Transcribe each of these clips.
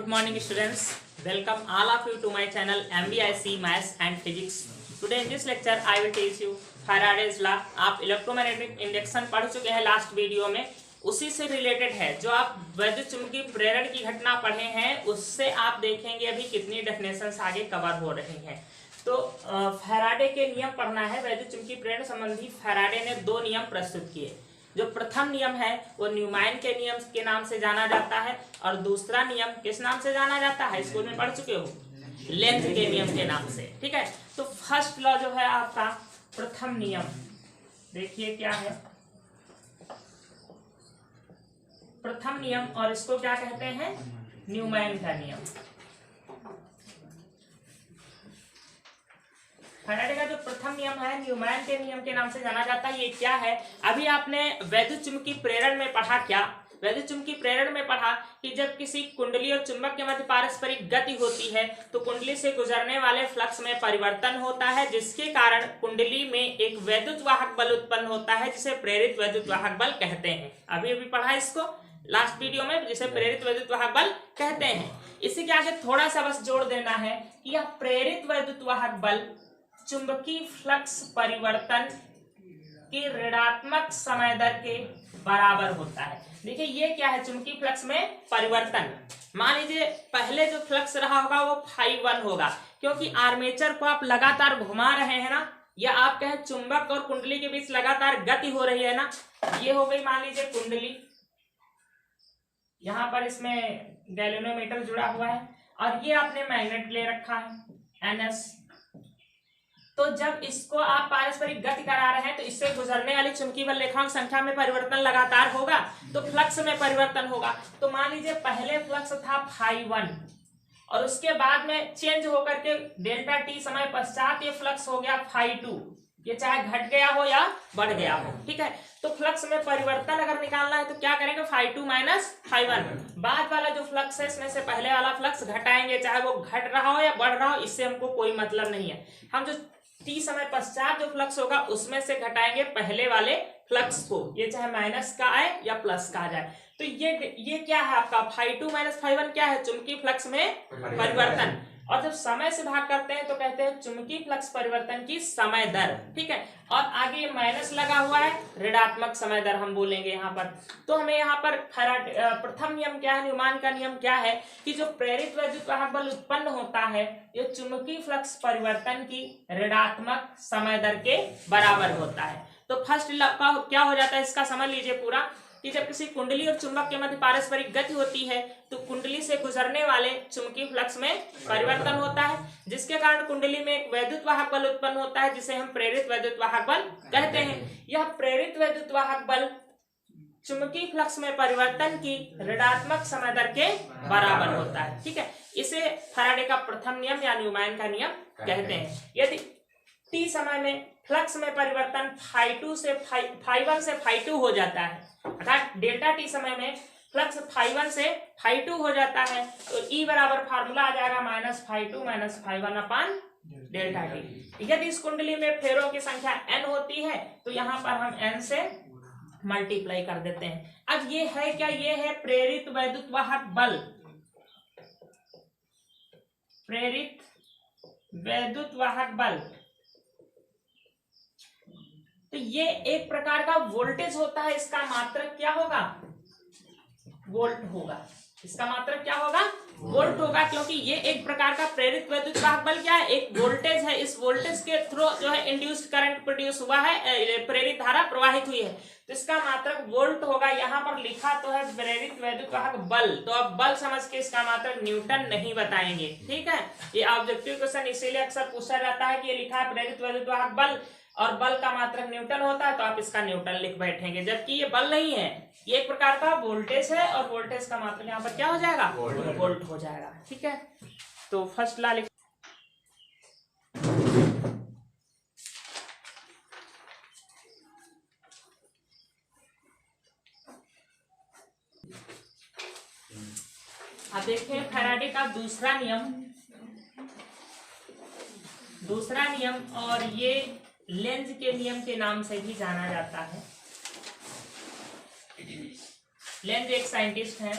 Good morning students, welcome all of you to my channel MBIC Maths and Physics. Today in this lecture I will teach you Faraday's law. आप electromagnetic induction पढ़ चुके हैं last video में, उसी से related है जो आप वैद्युत चुंबकीय प्रेरण की घटना पढ़े हैं उससे आप देखेंगे अभी कितनी डेफिनेशंस आगे कवर हो रही हैं। तो फैराडे के नियम पढ़ना है। वैद्युत चुंबकीय प्रेरण संबंधी फैराडे ने दो नियम प्रस्तुत किए। जो प्रथम नियम है वो न्यूमैन के नियम के नाम से जाना जाता है और दूसरा नियम किस नाम से जाना जाता है, स्कूल में पढ़ चुके हो, लेंज के नियम के नाम से। ठीक है, तो फर्स्ट लॉ जो है आपका प्रथम नियम, देखिए क्या है प्रथम नियम, और इसको क्या कहते हैं, न्यूमैन का नियम। फैराडे का जो प्रथम नियम है न्यूमैन के नियम के नाम से जाना जाता है। ये क्या है, अभी आपने वैद्युत चुंबकीय प्रेरण में पढ़ा, क्या वैद्युत चुंबकीय प्रेरण में पढ़ा कि जब किसी कुंडली और चुंबक के मध्य पारस्परिक गति होती है तो कुंडली से गुजरने वाले फ्लक्स में परिवर्तन होता है, जिसके कारण कुंडली में एक वैद्युत वाहक बल उत्पन्न होता है जिसे प्रेरित वैद्युत वाहक बल कहते हैं। अभी अभी पढ़ा इसको लास्ट वीडियो में, जिसे प्रेरित वैद्युत वाहक बल कहते हैं। इसी के आगे थोड़ा सा बस जोड़ देना है कि यह प्रेरित वैद्युत वाहक बल चुंबकीय फ्लक्स परिवर्तन के ऋणात्मक समय दर के बराबर होता है। देखिए ये क्या है, चुंबकीय फ्लक्स में परिवर्तन। मान लीजिए पहले जो फ्लक्स रहा होगा वो φ1 होगा, क्योंकि आर्मेचर को आप लगातार घुमा रहे हैं ना, या आप कहें चुंबक और कुंडली के बीच लगातार गति हो रही है ना। ये हो गई मान लीजिए कुंडली, यहाँ पर इसमें गैल्वेनोमीटर जुड़ा हुआ है और ये आपने मैग्नेट ले रखा है NS। तो जब इसको आप पारस्परिक गति करा रहे हैं तो इससे गुजरने वाली चुंबकीय बल रेखाओं की संख्या में परिवर्तन लगातार होगा तो फ्लक्स में परिवर्तन होगा। तो मान लीजिए पहले फ्लक्स था φ1 और उसके बाद में चेंज होकर के डेल्टा टी समय पश्चात ये फ्लक्स हो गया φ2। ये चाहे घट गया हो या बढ़ गया हो, ठीक है। तो फ्लक्स में परिवर्तन अगर निकालना है तो क्या करेंगे, φ2 माइनस φ1। बाद वाला जो फ्लक्स है इसमें से पहले वाला फ्लक्स घटाएंगे, चाहे वो घट रहा हो या बढ़ रहा हो, इससे हमको कोई मतलब नहीं है। हम जो टी समय पश्चात जो फ्लक्स होगा उसमें से घटाएंगे पहले वाले फ्लक्स को, ये चाहे माइनस का आए या प्लस का आ जाए। तो ये क्या है आपका φ2 माइनस φ1 क्या है, चुंबकीय फ्लक्स में परिवर्तन। और जब समय से भाग करते हैं तो कहते हैं चुंबकीय फ्लक्स परिवर्तन की समय दर, ठीक है। और आगे ये माइनस लगा हुआ है, ऋणात्मक समय दर हम बोलेंगे यहाँ पर। तो हमें यहाँ पर प्रथम नियम क्या है, न्यूमैन का नियम क्या है कि जो प्रेरित वैद्युत वाहक बल उत्पन्न होता है ये चुंबकीय फ्लक्स परिवर्तन की ऋणात्मक समय दर के बराबर होता है। तो फर्स्ट का क्या हो जाता है, इसका समझ लीजिए पूरा, कि जब किसी कुंडली और चुंबक के मध्य पारस्परिक गति होती है तो कुंडली से गुजरने वाले चुंबकीय फ्लक्स में परिवर्तन होता है, जिसके कारण कुंडली में एक वैद्युत वाहक बल उत्पन्न होता है जिसे हम प्रेरित वैद्युत वाहक बल कहते हैं। यह प्रेरित वैद्युत वाहक बल चुंबकीय फ्लक्स में परिवर्तन की ऋणात्मक समय दर के बराबर होता है, ठीक है। इसे फैराडे का प्रथम नियम या न्यूमैन का नियम कहते हैं। यदि टी समय में फ्लक्स में परिवर्तन φ1 से φ2 हो जाता है, अर्थात डेल्टा टी समय में फ्लक्स φ1 से φ2 हो जाता है तो E बराबर फार्मूला आ जाएगा minus φ2 minus φ1 upon delta T. यदि इस कुंडली में फेरों की संख्या n होती है तो यहाँ पर हम n से मल्टीप्लाई कर देते हैं। अब ये है क्या, ये है प्रेरित वैद्युत वाहक बल, प्रेरित वैद्युत वाहक बल। तो ये एक प्रकार का वोल्टेज होता है, इसका मात्रक क्या होगा, वोल्ट होगा। इसका मात्रक क्या होगा, वोल्ट होगा, क्योंकि ये एक प्रकार का प्रेरित वैद्युत वाहक बल क्या है, एक वोल्टेज है। इस वोल्टेज के थ्रू जो है इंड्यूस्ड करंट प्रोड्यूस हुआ है, प्रेरित धारा प्रवाहित हुई है, तो इसका मात्रक वोल्ट होगा। यहाँ पर लिखा तो है प्रेरित वैद्युत वाहक बल, तो अब बल समझ के इसका मात्रक न्यूटन नहीं बताएंगे, ठीक है। ये ऑब्जेक्टिव क्वेश्चन इसीलिए अक्सर पूछा जाता है कि ये लिखा है प्रेरित वैद्युत वाहक बल और बल का मात्रक न्यूटन होता है तो आप इसका न्यूटन लिख बैठेंगे, जबकि ये बल नहीं है, ये एक प्रकार का वोल्टेज है और वोल्टेज का मात्रक यहाँ पर क्या हो जाएगा, वोल्ट हो जाएगा, ठीक है। तो फर्स्ट लॉ लिख, अब देखें फैराडे का दूसरा नियम और ये लेंज के नियम के नाम से भी जाना जाता है। लेंज एक साइंटिस्ट हैं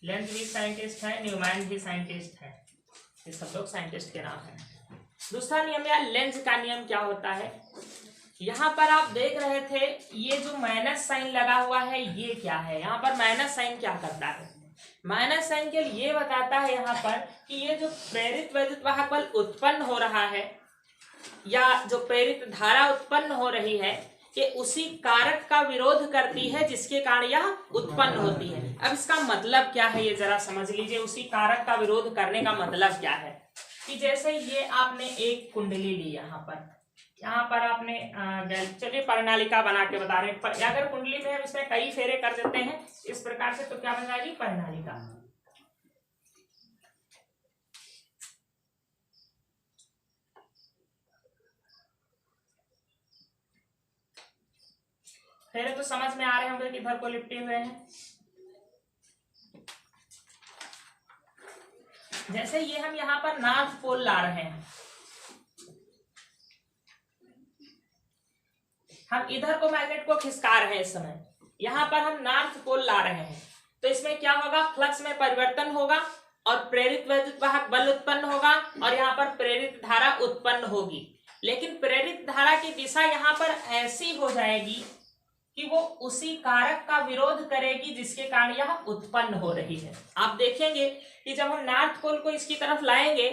लेंज भी साइंटिस्ट है, न्यूमैन भी साइंटिस्ट है, ये सब लोग साइंटिस्ट के नाम है। दूसरा नियम या लेंज का नियम क्या होता है, यहाँ पर आप देख रहे थे ये जो माइनस साइन लगा हुआ है ये क्या है, यहाँ पर माइनस साइन क्या करता है, माइनस साइन के लिए बताता है यहाँ पर कि ये जो प्रेरित वैद्युत वाहक बल उत्पन्न हो रहा है या जो प्रेरित धारा उत्पन्न हो रही है ये उसी कारक का विरोध करती है जिसके कारण यह उत्पन्न होती है। अब इसका मतलब क्या है ये जरा समझ लीजिए, उसी कारक का विरोध करने का मतलब क्या है कि जैसे ये आपने एक कुंडली ली, यहाँ पर आपने चलिए परिणालिका बना के बता रहे हैं, अगर कुंडली में हम इसमें कई फेरे कर देते हैं इस प्रकार से तो क्या बन जाएगी परिणालिका। फेरे तो समझ में आ रहे होंगे कि इधर को लिपटे हुए हैं। जैसे ये हम यहाँ पर नॉर्थ पोल ला रहे हैं, हम इधर को मैग्नेट को खिसका रहे हैं, इस समय यहाँ पर हम नॉर्थ पोल ला रहे हैं तो इसमें क्या होगा, फ्लक्स में परिवर्तन होगा और प्रेरित वैद्युत वाहक बल उत्पन्न होगा और यहाँ पर प्रेरित धारा उत्पन्न होगी। लेकिन प्रेरित धारा की दिशा यहाँ पर ऐसी हो जाएगी कि वो उसी कारक का विरोध करेगी जिसके कारण यह उत्पन्न हो रही है। आप देखेंगे कि जब हम नॉर्थ पोल को इसकी तरफ लाएंगे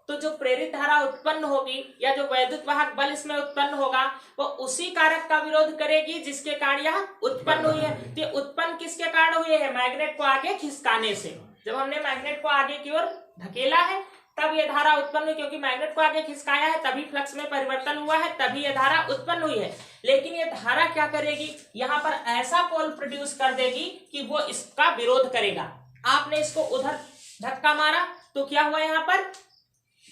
तो जो प्रेरित धारा उत्पन्न होगी या जो वैद्युत वाहक बल इसमें उत्पन्न होगा वो उसी कारक का विरोध करेगी जिसके कारण यह उत्पन्न हुई है। तो ये उत्पन्न किसके कारण हुई है, मैग्नेट को आगे खिसकाने से। जब हमने मैग्नेट को आगे की ओर धकेला है तब ये धारा उत्पन्न हुई, क्योंकि मैग्नेट को आगे खिसकाया है तभी फ्लक्स में परिवर्तन हुआ है, तभी ये धारा उत्पन्न हुई है। लेकिन ये धारा क्या करेगी, यहाँ पर ऐसा पोल प्रोड्यूस कर देगी कि वो इसका विरोध करेगा। आपने इसको उधर धक्का मारा तो क्या हुआ, यहाँ पर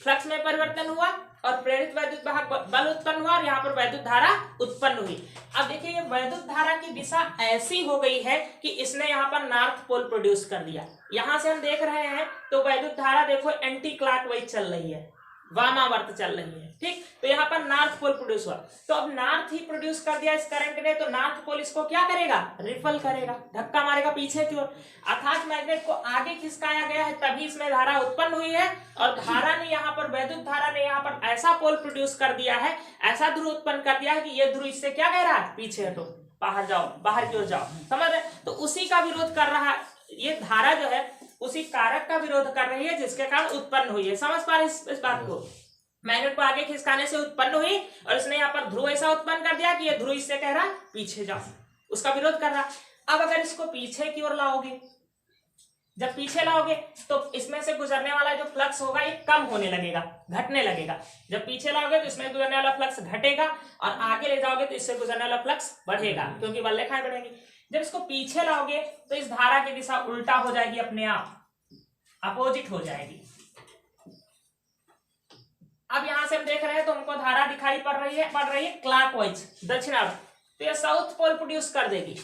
फ्लक्स में परिवर्तन हुआ और प्रेरित वैद्युत वाहक बल उत्पन्न हुआ और यहाँ पर वैद्युत धारा उत्पन्न हुई। अब देखिए ये वैद्युत धारा की दिशा ऐसी हो गई है कि इसने यहाँ पर नॉर्थ पोल प्रोड्यूस कर दिया। यहाँ से हम देख रहे हैं तो वैद्युत धारा देखो एंटी क्लॉकवाइज चल रही है, वामावर्त चल रही है, ठीक। तो यहाँ पर नॉर्थ पोल प्रोड्यूस हुआ, तो अब नॉर्थ ही प्रोड्यूस कर दिया इस करंट ने, तो नॉर्थ पोल इसको क्या करेगा, रिपल करेगा, धक्का मारेगा पीछे की ओर। अर्थात मैग्नेट को आगे खिसकाया गया है तभी इसमें धारा उत्पन्न हुई है और धारा ने यहाँ पर, वैद्युत धारा ने यहाँ पर ऐसा पोल प्रोड्यूस कर दिया है, ऐसा ध्रुव उत्पन्न कर दिया है कि ये ध्रुव इससे क्या कह रहा है, पीछे हटो, बाहर जाओ, बाहर की ओर जाओ, समझ रहे। तो उसी का विरोध कर रहा है, ये धारा जो है उसी कारक का विरोध कर रही है जिसके कारण उत्पन्न हुई है। समझ पा रहे इस बात को, मैग्नेट को आगे खिसकाने से उत्पन्न हुई और इसने यहाँ पर ध्रुव ऐसा उत्पन्न कर दिया कि ये ध्रुव इससे कह रहा पीछे जाओ, उसका विरोध कर रहा। अब अगर इसको पीछे की ओर लाओगे, जब पीछे लाओगे तो इसमें से गुजरने वाला जो फ्लक्स होगा ये कम होने लगेगा, घटने लगेगा। जब पीछे लाओगे तो इसमें गुजरने वाला फ्लक्स घटेगा और आगे ले जाओगे तो इससे गुजरने वाला फ्लक्स बढ़ेगा, क्योंकि बल रेखाएं बढ़ेंगी। जब इसको पीछे लाओगे तो इस धारा की दिशा उल्टा हो जाएगी, अपने आप अपोजिट हो जाएगी। अब यहां से हम देख रहे हैं तो हमको धारा दिखाई पड़ रही है क्लॉकवाइज, दक्षिणावर्त, तो ये साउथ पोल प्रोड्यूस कर देगी।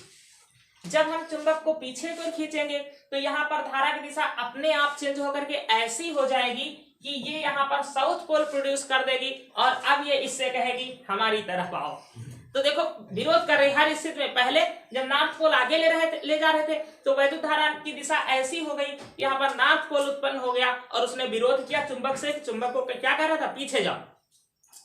जब हम चुंबक को पीछे की ओर खींचेंगे तो यहाँ पर धारा की दिशा अपने आप चेंज होकर के ऐसी हो जाएगी कि ये यहाँ पर साउथ पोल प्रोड्यूस कर देगी और अब ये इससे कहेगी हमारी तरफ आओ। तो देखो विरोध कर रही हर स्थिति में। पहले जब नॉर्थ पोल आगे ले जा रहे थे तो वैद्युत धारा की दिशा ऐसी हो गई, यहाँ पर नॉर्थ पोल उत्पन्न हो गया और उसने विरोध किया चुंबक से, चुंबक को क्या कह रहा था, पीछे जाओ।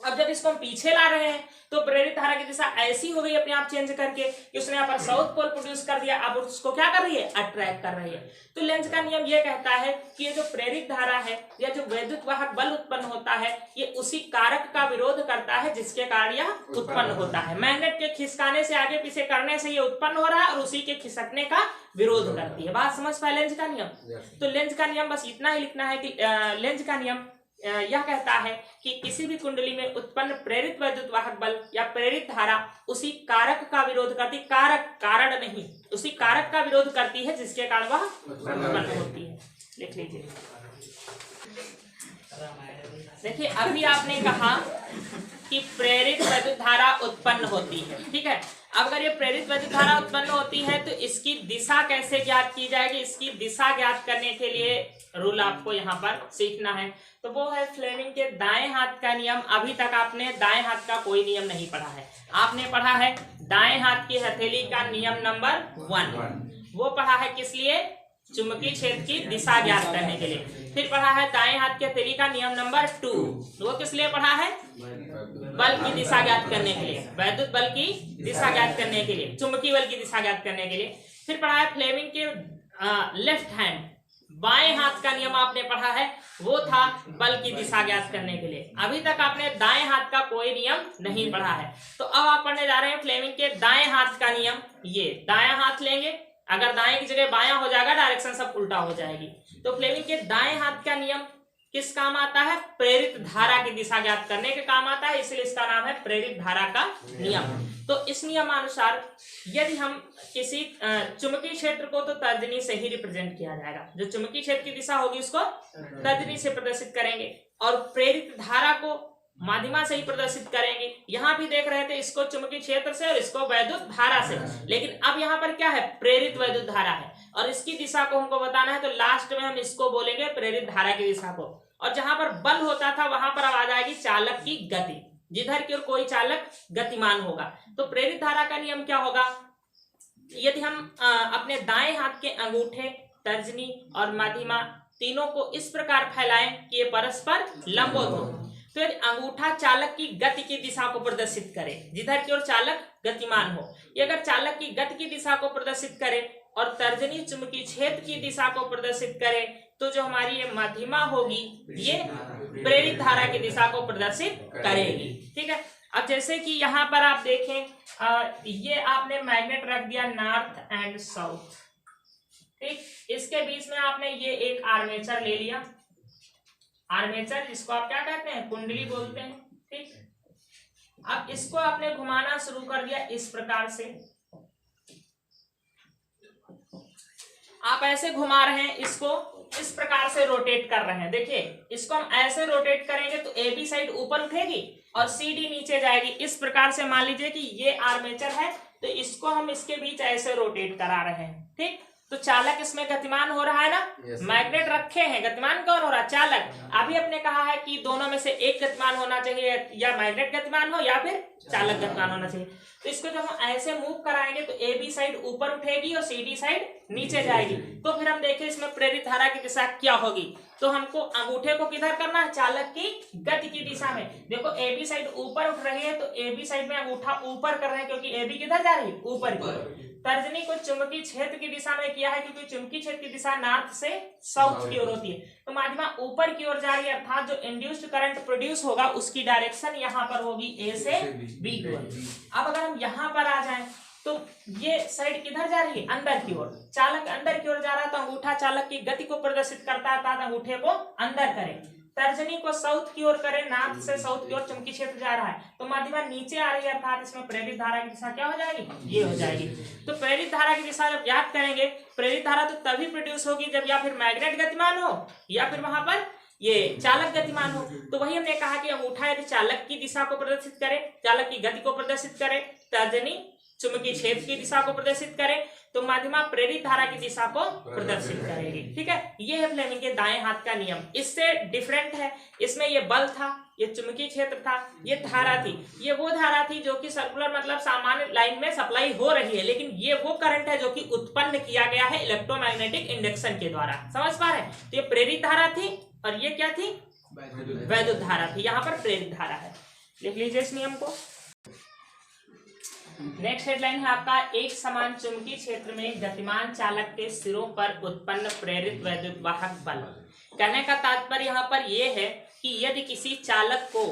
अब जब इसको हम पीछे ला रहे हैं तो प्रेरित धारा की दिशा ऐसी हो गई अपने आप चेंज करके कि उसने यहाँ पर साउथ पोल प्रोड्यूस कर दिया, अब उसको क्या कर रही है, अट्रैक्ट कर रही है। तो लेंज का नियम ये कहता है कि ये जो प्रेरित धारा है या जो वैद्युत वाहक बल उत्पन्न होता है ये उसी कारक का विरोध करता है जिसके कारण यह उत्पन्न होता है। मैग्नेट के खिसकाने से, आगे पीछे करने से ये उत्पन्न हो रहा है और उसी के खिसकने का विरोध करती है। बात समझ पाए लेंज का नियम। तो लेंज का नियम बस इतना ही लिखना है कि लेंज का नियम यह कहता है कि किसी भी कुंडली में उत्पन्न प्रेरित वैद्युत वाहक बल या प्रेरित धारा उसी कारक का विरोध करती, कारण नहीं, उसी कारक का विरोध करती है जिसके कारण वह उत्पन्न होती है। लिख लीजिए। देखिए अभी आपने कहा कि प्रेरित वैद्युत धारा उत्पन्न होती है, ठीक है। अब अगर ये प्रेरित वैद्युत धारा उत्पन्न होती है तो इसकी दिशा कैसे ज्ञात की जाएगी, इसकी दिशा ज्ञात करने के लिए रूल आपको यहाँ पर सीखना है, तो वो है फ्लेमिंग के दाएं हाथ का नियम। अभी तक आपने दाएं हाथ का कोई नियम नहीं पढ़ा है, आपने पढ़ा है दाएं हाथ की हथेली का नियम नंबर 1। वो पढ़ा है किस लिए, चुंबकीय क्षेत्र की दिशा ज्ञात करने के लिए। फिर पढ़ा है दाएं हाथ के हथेली का नियम नंबर 2, वो किस लिए पढ़ा है? बल की दिशा ज्ञात करने के लिए, वैद्युत बल की दिशा ज्ञात करने के लिए, चुंबकीय बल की दिशा ज्ञात करने के लिए। फिर पढ़ा है फ्लेमिंग के लेफ्ट हैंड, बाएं हाथ का नियम आपने पढ़ा है, वो था बल की दिशा ज्ञात करने के लिए। अभी तक आपने दाएं हाथ का कोई नियम नहीं पढ़ा है, तो अब आप पढ़ने जा रहे हैं फ्लेमिंग के दाएं हाथ का नियम। ये दायां हाथ लेंगे, अगर दाएं की जगह बायां हो जाएगा डायरेक्शन सब उल्टा हो जाएगी। तो फ्लेमिंग के दाएं हाथ का नियम किस काम आता है? प्रेरित धारा की दिशा ज्ञात करने के काम आता है, इसलिए इसका नाम है प्रेरित धारा का नियम। तो इस नियमानुसार यदि हम किसी चुंबकीय क्षेत्र को तो तर्जनी से ही रिप्रेजेंट किया जाएगा, जो चुंबकीय क्षेत्र की दिशा होगी उसको तर्जनी से प्रदर्शित करेंगे, और प्रेरित धारा को माध्यमा से ही प्रदर्शित करेंगे। यहाँ भी देख रहे थे इसको चुंबकीय क्षेत्र से और इसको वैद्युत धारा से, लेकिन अब यहाँ पर क्या है? प्रेरित वैद्युत धारा है, और इसकी दिशा को हमको बताना है, तो लास्ट में हम इसको बोलेंगे प्रेरित धारा की दिशा को। और जहां पर बल होता था वहां पर अब आ जाएगी चालक की गति, जिधर की ओर कोई चालक गतिमान होगा। तो प्रेरित धारा का नियम क्या होगा? यदि हम अपने दाएं हाथ के अंगूठे, तर्जनी और माध्यमा तीनों को इस प्रकार फैलाएं कि ये परस्पर लंबवत हो, तो यदि अंगूठा चालक की गति की दिशा को प्रदर्शित करे, जिधर की ओर चालक गतिमान हो, ये अगर चालक की गति की दिशा को प्रदर्शित करे और तर्जनी चुंबकीय क्षेत्र की दिशा को प्रदर्शित करे, तो जो हमारी ये माध्यमा होगी ये प्रेरित धारा की दिशा को प्रदर्शित करेगी। ठीक है, अब जैसे कि यहाँ पर आप देखें, ये आपने मैग्नेट रख दिया नॉर्थ एंड साउथ, ठीक, इसके बीच में आपने ये एक आर्मेचर ले लिया, आर्मेचर जिसको आप क्या कहते हैं? कुंडली बोलते हैं। ठीक, अब इसको आपने घुमाना शुरू कर दिया इस प्रकार से, आप ऐसे घुमा रहे हैं, इसको इस प्रकार से रोटेट कर रहे हैं। देखिए इसको हम ऐसे रोटेट करेंगे तो ए बी साइड ऊपर उठेगी और सी डी नीचे जाएगी। इस प्रकार से मान लीजिए कि ये आर्मेचर है, तो इसको हम इसके बीच ऐसे रोटेट करा रहे हैं। ठीक, तो चालक इसमें गतिमान हो रहा है ना, मैग्नेट रखे हैं, गतिमान कौन हो रहा है? चालक। अभी आपने कहा है कि दोनों में से एक गतिमान होना चाहिए, या मैग्नेट गतिमान हो या फिर चालक गतिमान होना चाहिए। तो इसको जब हम ऐसे मूव कराएंगे तो ए बी साइड ऊपर उठेगी और सी डी साइड नीचे जाएगी। तो फिर हम देखें इसमें प्रेरित धारा की दिशा क्या होगी। तो हमको अंगूठे को किधर करना है? चालक की गति की दिशा में। देखो ए बी साइड ऊपर उठ रही है, तो ए बी साइड में अंगूठा ऊपर कर रहे हैं, क्योंकि ए बी किधर जा रही है? ऊपर की। तर्जनी को चुंबकीय क्षेत्र की दिशा में किया है, क्योंकि चुंबकीय क्षेत्र की दिशा नॉर्थ से साउथ की ओर होती है, तो माध्यमा ऊपर की ओर जा रही है, अर्थात जो इंड्यूस्ड करंट प्रोड्यूस होगा उसकी डायरेक्शन यहाँ पर होगी ए से बी की ओर। अब अगर हम यहाँ पर आ जाएं तो ये साइड किधर जा रही है? अंदर की ओर। चालक अंदर की ओर जा रहा है, तो अंगूठा चालक की गति को प्रदर्शित करता है, अर्थात अंगूठे को अंदर करें। तर्जनी को साउथ की ओर करें, नॉर्थ से साउथ की ओर चुंबकीय क्षेत्र जा रहा है, तो माध्यमा नीचे आ रही है, अर्थात इसमें प्रेरित धारा की दिशा क्या हो जाएगी? ये हो जाएगी। तो प्रेरित धारा की दिशा जब ज्ञात करेंगे, प्रेरित धारा तो तभी प्रोड्यूस होगी जब या फिर मैग्नेट गतिमान हो या फिर वहां पर ये चालक गतिमान हो। तो वही हमने कहा कि अंगूठा यदि चालक की दिशा को प्रदर्शित करे, चालक की गति को प्रदर्शित करे, तर्जनी चुंबकीय क्षेत्र की दिशा को प्रदर्शित करे, तो माध्यमा प्रेरित धारा की दिशा को प्रदर्शित करेगी। ठीक है, ये है फ्लेमिंग के दाएं हाथ का नियम। इससे डिफरेंट है, इसमें ये बल था, ये चुंबकीय क्षेत्र था, ये धारा थी, ये वो धारा थी जो कि सर्कुलर मतलब सामान्य लाइन में सप्लाई हो रही है, लेकिन ये वो करंट है जो कि उत्पन्न किया गया है इलेक्ट्रोमैग्नेटिक इंडक्शन के द्वारा। समझ पा रहे हैं? तो ये प्रेरित धारा थी और ये क्या थी? वैद्युत धारा थी। यहाँ पर प्रेरित धारा है, लिख लीजिए इस नियम को। नेक्स्ट हेडलाइन है आपका, एक समान चुंबकीय क्षेत्र में गतिमान चालक के सिरों पर उत्पन्न प्रेरित वैद्युत वाहक बल। कहने का तात्पर्य यहाँ पर यह है कि यदि किसी चालक को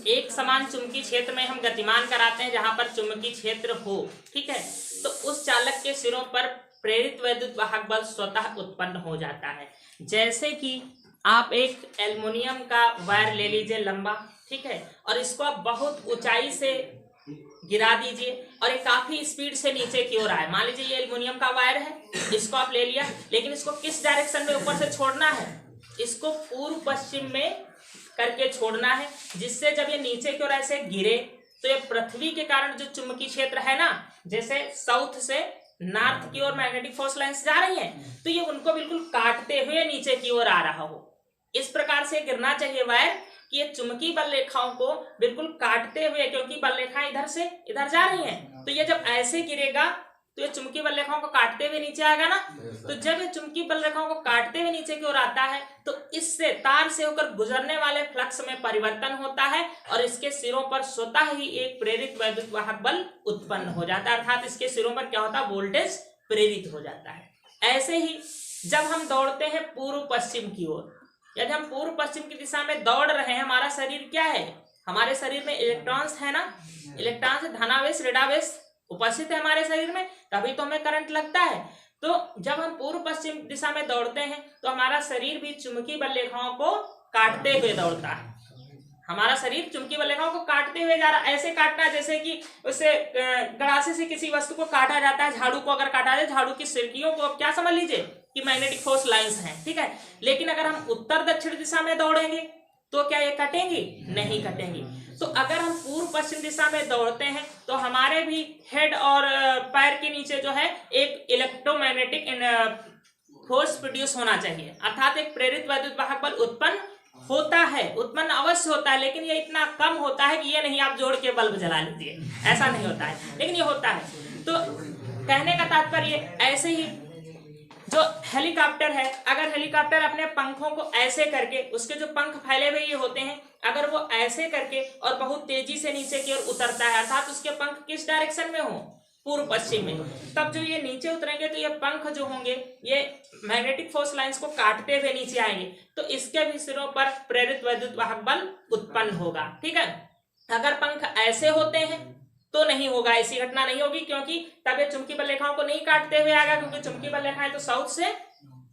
एक समान चुंबकीय क्षेत्र में हम गतिमान कराते हैं जहां पर चुंबकीय क्षेत्र हो, ठीक है, तो उस चालक के सिरों पर प्रेरित वैद्युत वाहक बल स्वतः उत्पन्न हो जाता है। जैसे कि आप एक एल्युमिनियम का वायर ले लीजिए लंबा, ठीक है, और इसको आप बहुत ऊंचाई से गिरा दीजिए और ये काफी स्पीड से नीचे की ओर आए। मान लीजिए ये एल्युमिनियम का वायर है, इसको आप ले लिया, लेकिन इसको किस डायरेक्शन में ऊपर से छोड़ना है? इसको पूर्व पश्चिम में करके छोड़ना है, जिससे जब ये नीचे की ओर ऐसे गिरे तो ये पृथ्वी के कारण जो चुंबकीय क्षेत्र है ना, जैसे साउथ से नॉर्थ की ओर मैग्नेटिक फोर्स लाइंस जा रही हैं, तो ये उनको बिल्कुल काटते हुए नीचे की ओर आ रहा हो। इस प्रकार से गिरना चाहिए वायर कि ये चुंबकीय बल रेखाओं को बिल्कुल काटते हुए, क्योंकि बल रेखाएं इधर से इधर जा रही हैं, तो ये जब ऐसे गिरेगा तो ये चुंबकीय बल रेखाओं को काटते हुए नीचे आएगा ना। तो जब ये चुंबकीय बल रेखाओं को काटते हुए नीचे की ओर आता है तो इससे तार से होकर गुजरने वाले फ्लक्स में परिवर्तन होता है और इसके सिरों पर स्वतः ही एक प्रेरित वैद्युत वाहक बल उत्पन्न हो जाता है, अर्थात इसके सिरों पर क्या होता है, वोल्टेज प्रेरित हो जाता है। ऐसे ही जब हम दौड़ते हैं पूर्व पश्चिम की ओर, यदि हम पूर्व पश्चिम की दिशा में दौड़ रहे हैं, हमारा शरीर क्या है, हमारे शरीर में इलेक्ट्रॉन्स है ना, इलेक्ट्रॉन्स धनावेश ऋणावेश उपस्थित है हमारे शरीर में, तभी तो हमें करंट लगता है। तो जब हम पूर्व पश्चिम दिशा में दौड़ते हैं तो हमारा शरीर भी चुंबकीय बल रेखाओं को काटते हुए दौड़ता है। हमारा शरीर चुंबकीय बल रेखाओं को काटते हुए जा रहा है, ऐसे काटना है जैसे कि उससे गड़ासे से किसी वस्तु को काटा जाता है। झाड़ू को अगर काटा जाए, झाड़ू की सिरकियों को क्या समझ लीजिए कि मैग्नेटिक फोर्स लाइंस हैं, ठीक है। लेकिन अगर हम उत्तर दक्षिण दिशा में दौड़ेंगे तो क्या ये कटेंगी? नहीं कटेंगी। तो अगर हम पूर्व पश्चिम दिशा में दौड़ते हैं तो हमारे भी हेड और पैर के नीचे जो है एक इलेक्ट्रोमैग्नेटिक फोर्स प्रोड्यूस होना चाहिए, अर्थात एक प्रेरित वैद्युत वाहक बल उत्पन्न होता है, उत्पन्न अवश्य होता है, लेकिन ये इतना कम होता है कि ये नहीं आप जोड़ के बल्ब जला लीजिए, ऐसा नहीं होता है, लेकिन ये होता है। तो कहने का तात्पर्य ऐसे ही जो हेलीकॉप्टर है, अगर हेलीकॉप्टर अपने पंखों को ऐसे करके, उसके जो पंख फैले हुए ये होते हैं, अगर वो ऐसे करके और बहुत तेजी से नीचे की ओर उतरता है, अर्थात उसके पंख किस डायरेक्शन में हो, पूर्व पश्चिम में, तब जो ये नीचे उतरेंगे तो ये पंख जो होंगे ये मैग्नेटिक फोर्स लाइंस को काटते हुए नीचे आएंगे, तो इसके भी सिरों पर प्रेरित वैद्युत वाहक बल उत्पन्न होगा, ठीक है। अगर पंख ऐसे होते हैं तो नहीं होगा, ऐसी घटना नहीं होगी, क्योंकि तब ये चुंबकीय बल रेखाओं को नहीं काटते हुए आएगा, क्योंकि चुंबकीय बल रेखाएं तो साउथ से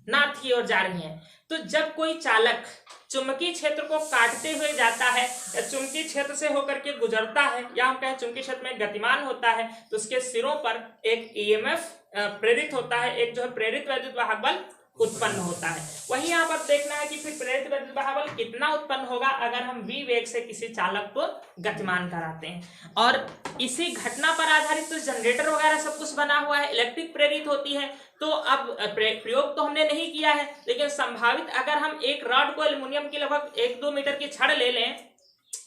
नॉर्थ की ओर जा रही हैं। तो जब कोई चालक चुंबकीय क्षेत्र को काटते हुए जाता है या चुंबकीय क्षेत्र से होकर के गुजरता है, या हम कहें चुंबकीय क्षेत्र में गतिमान होता है, तो उसके सिरों पर एक ईएमएफ प्रेरित होता है, एक जो है प्रेरित वैद्युत वाहक बल उत्पन्न होता है। वहीं यहाँ पर देखना है कि फिर प्रेरित वैद्युत वाहक बल कितना उत्पन्न होगा अगर हम v वेग से किसी चालक को गतिमान कराते हैं। और इसी घटना पर आधारित तो जनरेटर वगैरह सब कुछ बना हुआ है, इलेक्ट्रिक प्रेरित होती है। तो अब प्रयोग तो हमने नहीं किया है, लेकिन संभावित अगर हम एक रॉड को एल्युमिनियम की लगभग 1-2 मीटर की छड़ ले लें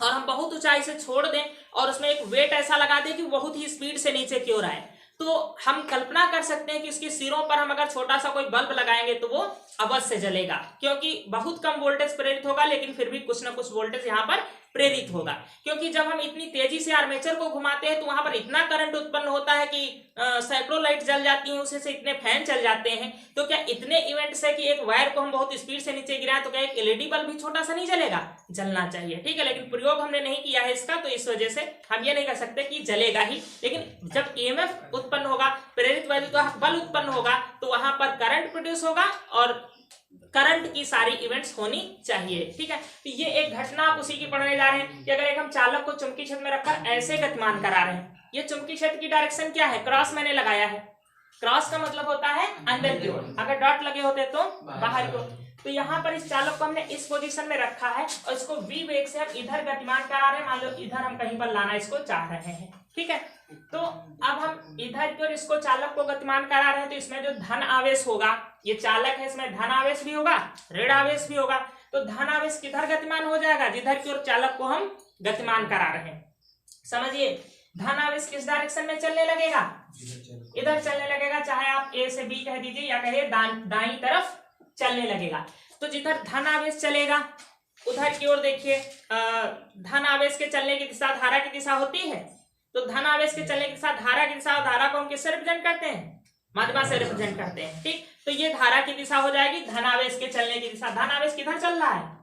और हम बहुत ऊंचाई से छोड़ दें और उसमें एक वेट ऐसा लगा दें कि बहुत ही स्पीड से नीचे की ओर आए, तो हम कल्पना कर सकते हैं कि उसके सिरों पर हम अगर छोटा सा कोई बल्ब लगाएंगे तो वो अवश्य जलेगा, क्योंकि बहुत कम वोल्टेज प्रेरित होगा, लेकिन फिर भी कुछ ना कुछ वोल्टेज यहाँ पर प्रेरित होगा। क्योंकि जब हम इतनी तेजी से आर्मेचर को घुमाते हैं तो वहां पर इतना करंट उत्पन्न होता है कि सैकड़ों लाइट जल जाती हैं, उसे से इतने फैन चल जाते हैं। तो क्या इतने इवेंट्स है कि एक वायर को हम बहुत स्पीड से नीचे गिराएं तो क्या एक एलईडी बल्ब भी छोटा सा नहीं जलेगा? जलना चाहिए, ठीक है। लेकिन प्रयोग हमने नहीं किया है इसका, तो इस वजह से हम ये नहीं कर सकते कि जलेगा ही। लेकिन जब ईएमएफ उत्पन्न होगा, प्रेरित वैद्युत बल उत्पन्न होगा, तो वहां पर करंट प्रोड्यूस होगा और करंट की सारी इवेंट्स होनी चाहिए, ठीक है। तो ये एक घटना आप उसी की पढ़ने जा रहे हैं कि अगर एक हम चालक को चुंबकीय क्षेत्र में रखकर ऐसे गतिमान करा रहे हैं, ये चुंबकीय क्षेत्र की डायरेक्शन क्या है, क्रॉस मैंने लगाया है, क्रॉस का मतलब होता है अंदर की ओर, अगर डॉट लगे होते तो बाहर की ओर। तो यहाँ पर इस चालक को हमने इस पोजीशन में रखा है और इसको v वेग से हम इधर गतिमान करा रहे हैं, मान लो इधर हम कहीं पर लाना इसको चाह रहे हैं, ठीक है। तो अब हम इधर की ओर इसको चालक को गतिमान करा रहे हैं, तो इसमें जो धन आवेश होगा, ये चालक है, इसमें धन आवेश भी होगा, ऋण आवेश भी होगा। तो धन आवेश किधर गतिमान हो जाएगा? जिधर की ओर चालक को हम गतिमान करा रहे हैं। समझिए, धन आवेश किस डायरेक्शन में चलने लगेगा? इधर चलने लगेगा, चाहे आप ए से बी कह दीजिए या कहिए दाईं तरफ चलने लगेगा। तो जिधर धन आवेश चलेगा उधर की ओर देखिए, धन आवेश के चलने की दिशा धारा की दिशा होती है। तो धन आवेश के चलने की दिशा धारा की दिशा, और धारा को हम किससे रिप्रेजेंट करते हैं? माध्यम से रिप्रेजेंट करते हैं, ठीक। तो ये धारा की दिशा हो जाएगी धन आवेश के चलने की दिशा। धन आवेश किधर चल रहा है?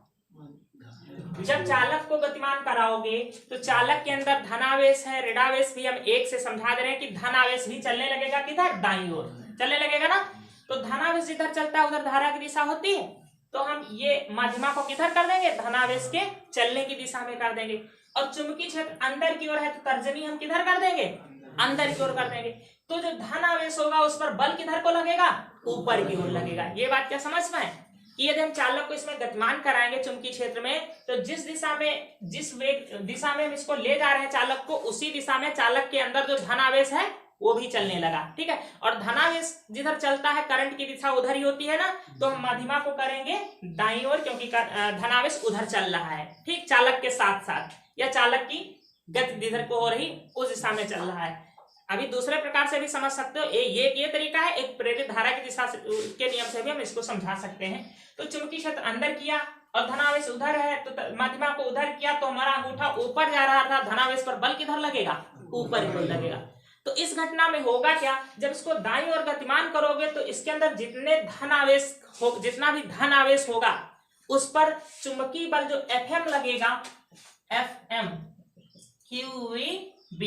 जब चालक को गतिमान कराओगे तो चालक के अंदर धनावेश है, ऋणावेश भी हम एक से समझा दे रहे हैं कि धनावेश भी चलने लगेगा, किधर? दाईं ओर चलने लगेगा ना। तो धनावेश जिधर चलता है उधर धारा की दिशा होती है, तो हम ये माध्यमा को किधर कर देंगे? धनावेश के चलने की दिशा में कर देंगे। और चुंबकीय क्षेत्र अंदर की ओर है तो तर्जनी हम किधर कर देंगे? अंदर की ओर कर देंगे। तो जो धन आवेश होगा उस पर बल किधर को लगेगा? ऊपर की ओर लगेगा। ये बात क्या समझ में है कि यदि हम चालक को इसमें गतिमान कराएंगे चुंबकीय क्षेत्र में, तो जिस दिशा में, जिस वेग दिशा में हम इसको ले जा रहे हैं चालक को, उसी दिशा में चालक के अंदर जो धन आवेश है वो भी चलने लगा, ठीक है। और धनावेश जिधर चलता है करंट की दिशा उधर ही होती है ना, तो हम माध्यमा को करेंगे दाईं ओर, क्योंकि धनावेश उधर चल रहा है, ठीक, चालक के साथ साथ, या चालक की गति जिधर को हो रही उस दिशा में चल रहा है। अभी दूसरे प्रकार से भी समझ सकते हो। ये तरीका है, एक प्रेरित धारा की दिशा के नियम से भी हम इसको समझा सकते हैं। तो चुंबकीय क्षेत्र अंदर किया और धनावेश उधर है, तो माध्यमा को उधर किया तो हमारा अंगूठा ऊपर जा रहा था, धनावेश पर बल किधर लगेगा, ऊपर की ओर लगेगा। तो इस घटना में होगा क्या, जब इसको दाईं ओर गतिमान करोगे तो इसके अंदर जितना भी धन आवेश होगा उस पर चुंबकीय बल जो Fm लगेगा, Fm QVB,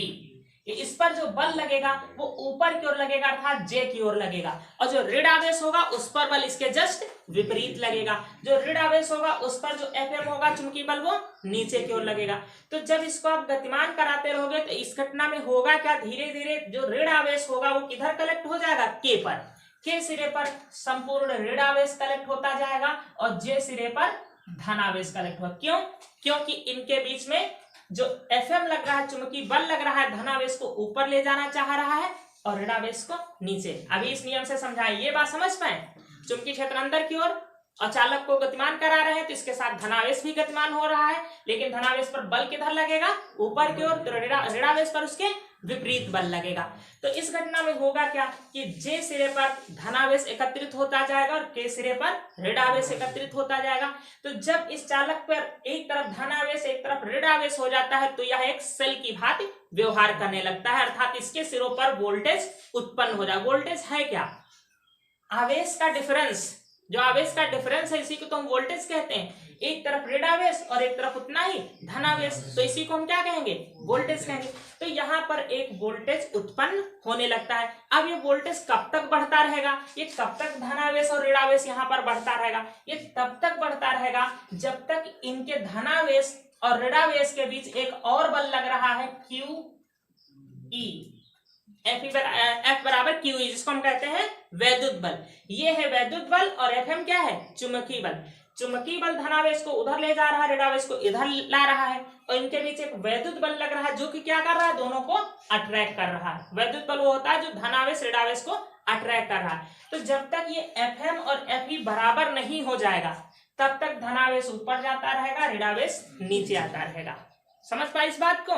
इस पर जो बल लगेगा वो ऊपर की ओर लगेगा, अर्थात J की ओर लगेगा। और जो ऋण आवेश होगा उस पर बल इसके जस्ट विपरीत लगेगा। जो ऋण आवेश होगा उस पर जो Fm होगा चुंबकीय बल वो नीचे की ओर लगेगा। तो जब इसको आप गतिमान कराते रहोगे तो इस घटना में होगा क्या, धीरे धीरे जो ऋण आवेश होगा वो किधर कलेक्ट हो जाएगा, K पर। K सिरे पर संपूर्ण ऋण आवेश कलेक्ट होता जाएगा और J सिरे पर धन आवेश कलेक्ट होगा। क्यों? क्योंकि इनके बीच में जो Fm लग रहा है, चुंबकीय बल लग रहा है, धनावेश को ऊपर ले जाना चाह रहा है और ऋणावेश को नीचे। अभी इस नियम से समझाएं, ये बात समझ पाए। चुंबकीय क्षेत्र अंदर की ओर और चालक को गतिमान करा रहे हैं तो इसके साथ धनावेश भी गतिमान हो रहा है, लेकिन धनावेश पर बल किधर लगेगा, ऊपर की ओर, तो ऋणावेश पर उसके विपरीत बल लगेगा। तो इस घटना में होगा क्या कि J सिरे पर धनावेश एकत्रित होता जाएगा और K सिरे पर ऋणावेश एकत्रित होता जाएगा। तो जब इस चालक पर एक तरफ धनावेश एक तरफ ऋणावेश हो जाता है तो यह एक सेल की भांति व्यवहार करने लगता है, अर्थात इसके सिरों पर वोल्टेज उत्पन्न हो जाए। वोल्टेज है क्या, आवेश का डिफरेंस। जो आवेश का डिफरेंस है इसी को तो हम वोल्टेज कहते हैं। एक तरफ ऋण आवेश और एक तरफ उतना ही धनावेश, तो इसी को हम क्या कहेंगे, वोल्टेज कहेंगे। तो यहाँ पर एक वोल्टेज उत्पन्न होने लगता है। अब ये वोल्टेज कब तक बढ़ता रहेगा, ये कब तक धनावेश और ऋणावेश यहाँ पर बढ़ता रहेगा, ये तब तक बढ़ता रहेगा जब तक इनके धनावेश और ऋणावेश के बीच एक और बल लग रहा है, QE, F बराबर QE, जिसको हम कहते हैं वैद्युत बल। ये है वैद्युत बल और Fm क्या है, चुंबकीय बल। चुंबकीय बल धनावेश को उधर ले जा रहा है, ऋणावेश को इधर ला रहा है और इनके बीच एक वैद्युत बल लग रहा है जो कि क्या कर रहा है, दोनों को अट्रैक्ट कर रहा है। वैद्युत बल वो होता है जो धनावेश ऋणावेश को अट्रैक्ट कर रहा है। तो जब तक ये Fm और Fe बराबर नहीं हो जाएगा तब तक धनावेश ऊपर जाता रहेगा, ऋणावेश नीचे आता रहेगा। समझ पाए इस बात को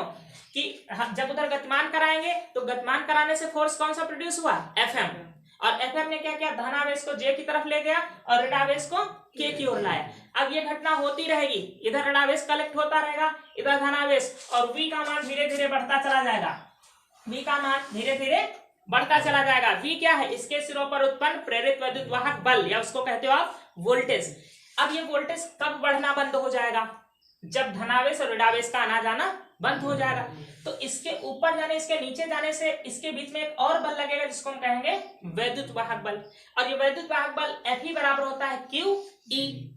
कि जब उधर गतिमान कराएंगे तो गतिमान कराने से फोर्स कौन सा प्रोड्यूस हुआ, Fm, और Fm ने क्या किया, धनावेश को J की तरफ ले गया और ऋणावेश को K की ओर लाया। अब ये घटना होती रहेगी, इधर ऋणावेश कलेक्ट होता रहेगा, इधर धनावेश, और V का मान धीरे धीरे बढ़ता चला जाएगा। V का मान धीरे धीरे बढ़ता चला जाएगा। V क्या है, इसके सिरों पर उत्पन्न प्रेरित विद्युत वाहक बल, या उसको कहते हो आप वोल्टेज। अब ये वोल्टेज कब बढ़ना बंद हो जाएगा, जब धनावेश और ऋणावेश का आना जाना बंद हो जाएगा। तो इसके ऊपर जाने इसके नीचे जाने से इसके बीच में एक और बल लगेगा जिसको हम कहेंगे वैद्युत वाहक बल। और ये वैद्युत वाहक बल Fe बराबर होता है QE,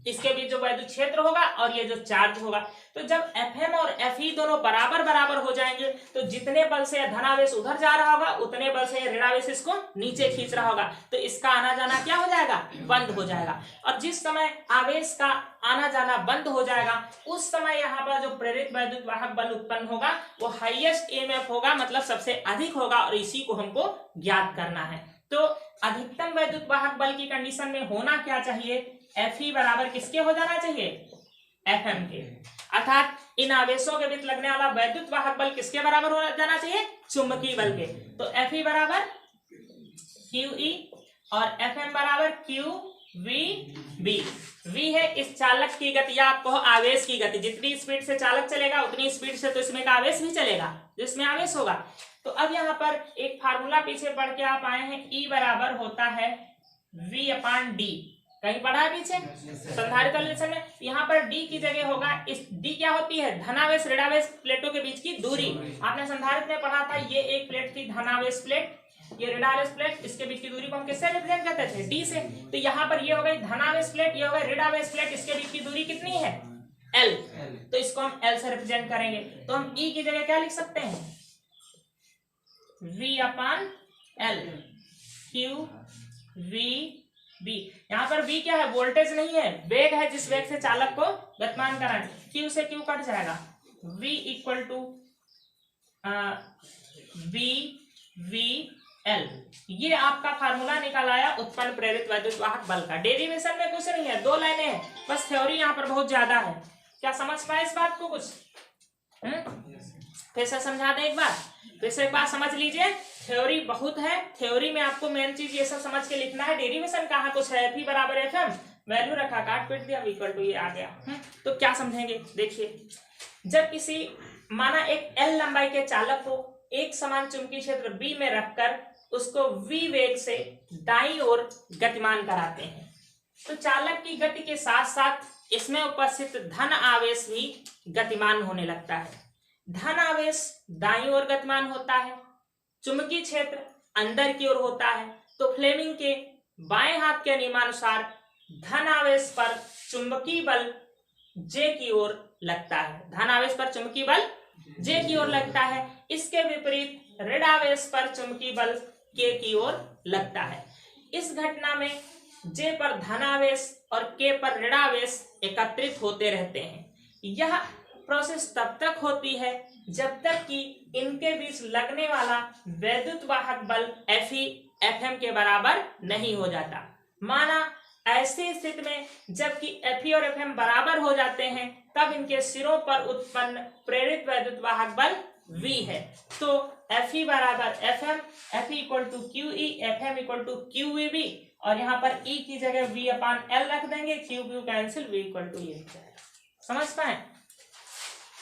इसके बीच जो वैद्युत क्षेत्र होगा और ये जो चार्ज होगा। तो जब Fm और Fe दोनों बराबर बराबर हो जाएंगे तो जितने बल से धनावेश उधर जा रहा होगा उतने बल से ऋणावेश इसको नीचे खींच रहा होगा, तो इसका आना जाना क्या हो जाएगा, बंद हो जाएगा। और जिस समय आवेश का आना जाना बंद हो जाएगा उस समय यहाँ पर जो प्रेरित वैद्युत वाहक बल उत्पन्न होगा वो हाईएस्ट EMF होगा, मतलब सबसे अधिक होगा, और इसी को हमको ज्ञात करना है। तो अधिकतम वैद्युत वाहक बल की कंडीशन में होना क्या चाहिए, Fe बराबर किसके हो जाना चाहिए, Fm के, अर्थात इन आवेशों के बीच लगने वाला वैद्युत वाहक बल किसके बराबर हो जाना चाहिए, चुंबकीय बल के। तो Fe बराबर QE और Fm बराबर QVB। V है इस चालक की गति या आपको आवेश की गति, जितनी स्पीड से चालक चलेगा उतनी स्पीड से तो इसमें का आवेश भी चलेगा, जिसमें आवेश होगा। तो अब यहाँ पर एक फार्मूला पीछे पढ़ के आप आए हैं, E बराबर होता है V/D, कहीं पढ़ा है पीछे संधारित्र रिलेशन में। यहाँ पर D की जगह होगा, इस D क्या होती है, धनावेश ऋणावेश प्लेटों के बीच की दूरी। आपने संधारित्र में पढ़ा था, ये एक प्लेट थी धनावेश प्लेट, ये ऋणावेश प्लेट, इसके बीच की दूरी को हम किससे रिप्रेजेंट करते थे, D से। तो यहाँ पर ये हो गई धनावेश प्लेट, ये हो गई ऋणावेश प्लेट, इसके बीच की दूरी कितनी है, L, तो इसको हम L से रिप्रेजेंट करेंगे। तो हम E की जगह क्या लिख सकते हैं, V/L QVB। यहाँ पर V क्या है, वोल्टेज नहीं है, वेग है, जिस वेग से चालक को गतिमान कराएं। Q से Q कट जाएगा, V इक्वल टू VL। ये आपका फार्मूला निकल आया उत्पन्न प्रेरित वैद्युत वाहक बल का। डेरिवेशन में कुछ नहीं है, 2 लाइनें हैं, बस थ्योरी यहाँ पर बहुत ज्यादा है। क्या समझ पाए इस बात को कुछ, फिर से समझा दें एक बार। तो इसे एक बात समझ लीजिए, थ्योरी बहुत है, थ्योरी में आपको मेन चीज ये सब समझ के लिखना है। डेरिवेशन कहाँ कुछ है, F बराबर FM, वैल्यू रखा, काट पीट दिया, इक्वल टू ये आ गया। तो क्या समझेंगे, देखिए जब किसी माना एक L लंबाई के चालक को एक समान चुंबकीय क्षेत्र B में रखकर उसको V वेग से दाईं ओर गतिमान कराते हैं, तो चालक की गति के साथ साथ इसमें उपस्थित धन आवेश भी गतिमान होने लगता है। धन आवेश दाईं ओर गतिमान होता है, चुंबकीय क्षेत्र अंदर की ओर होता है। तो फ्लेमिंग के बाएं हाथ के नियमानुसार धन आवेश पर चुंबकीय बल J की ओर लगता है, धन आवेश पर चुंबकीय बल J की ओर लगता है। इसके विपरीत ऋण आवेश पर चुंबकीय बल K की ओर लगता है। इस घटना में J पर धन आवेश और K पर ऋण आवेश एकत्रित होते रहते हैं। यह प्रोसेस तब तक होती है जब तक कि इनके बीच लगने वाला वैद्युत वाहक बल Fe Fm के बराबर नहीं हो जाता। माना ऐसी स्थिति में जबकि Fe और Fm बराबर हो जाते हैं, तब इनके सिरों पर उत्पन्न प्रेरित वैद्युत वाहक बल V है। तो Fe बराबर Fm, Fe equal to QE, Fm equal to QEV, और यहाँ पर E की जगह V अपान L रख देंगे, Q cancel, V equal to ये। समझ पाए?